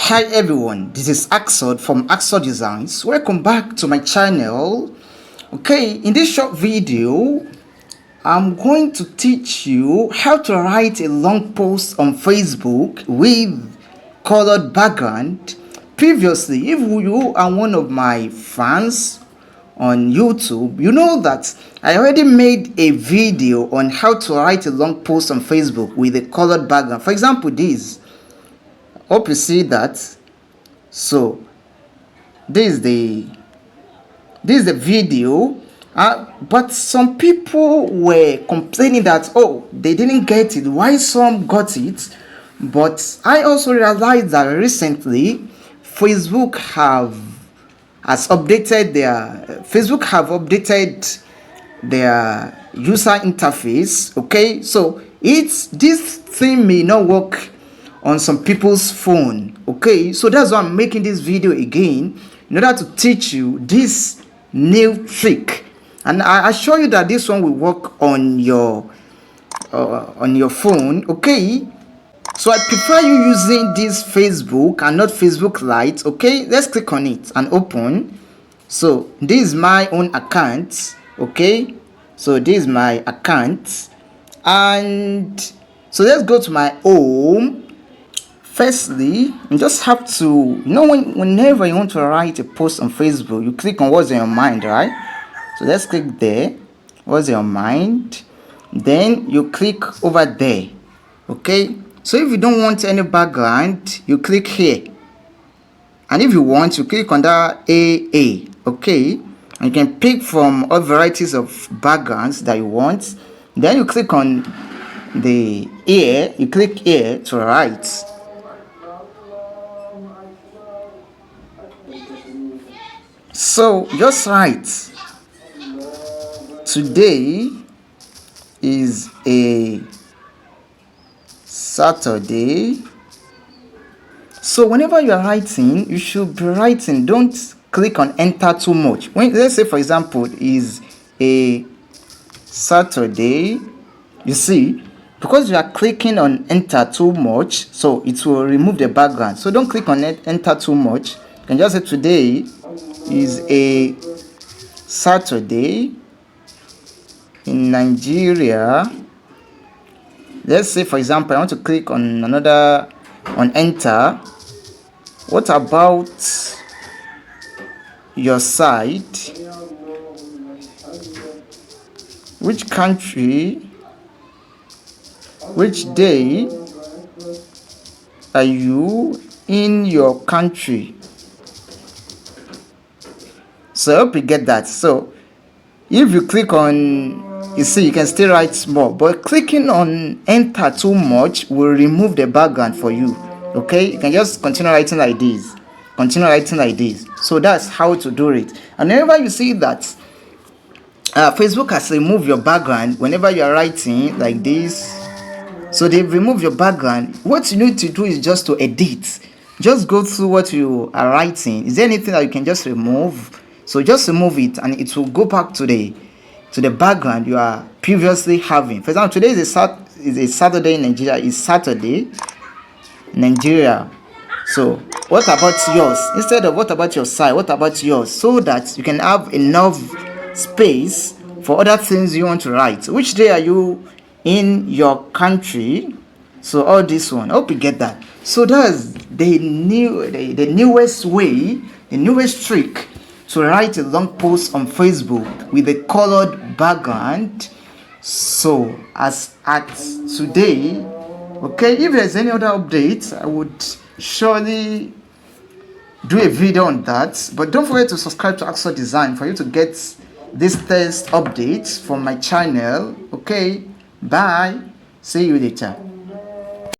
Hi everyone, this is Axod from aksoddesigns. Welcome back to my channel. Okay, in this short video, I'm going to teach you how to write a long post on Facebook with colored background. Previously, if you are one of my fans on YouTube, you know that I already made a video on how to write a long post on Facebook with a colored background. For example, this. Hope you see that. So this is the video, but some people were complaining that they didn't get it, why some got it. But I also realized that recently Facebook have updated their user interface. Okay, so this thing may not work on some people's phone. Okay, so that's why I'm making this video again, in order to teach you this new trick. And I assure you that this one will work on your phone. Okay, so I prefer you using this Facebook and not Facebook Lite. Okay, let's click on it and open. So this is my own account. Okay, so this is my account, and so let's go to my home. Firstly, you just have to, whenever you want to write a post on Facebook, you click on what's in your mind, right? So let's click there, what's in your mind. Then you click over there. Okay, so if you don't want any background, you click here. And if you want, you click on that AA. Okay, and you can pick from all varieties of backgrounds that you want. Then you click on the here, you click here to write. So just write, today is a Saturday. So whenever you are writing, you should be writing, don't click on enter too much. Let's say for example is a Saturday, you see, because you are clicking on enter too much, so it will remove the background. So don't click on enter too much. You can just say today is a Saturday in Nigeria. Let's say for example I want to click on enter. What about your site? Which country, which day are you in your country? So I hope you get that. So if you click on, you see, you can still write small, but clicking on enter too much will remove the background for you. Okay, you can just continue writing like this, so that's how to do it. And whenever you see that Facebook has removed your background whenever you are writing like this, so they've removed your background, what you need to do is just to edit. Just go through what you are writing. Is there anything that you can just remove? So just remove it and it will go back to the background you are previously having. For example, today is a Saturday in Nigeria. It's Saturday Nigeria. So what about yours? Instead of what about your side, what about yours? So that you can have enough space for other things you want to write. Which day are you in your country? So all this one, I hope you get that. So that's the newest way, the newest trick to write a long post on Facebook with a colored background. So as at today, okay, if there's any other updates, I would surely do a video on that. But don't forget to subscribe to aksoddesigns for you to get this test updates from my channel. Okay, bye, see you later.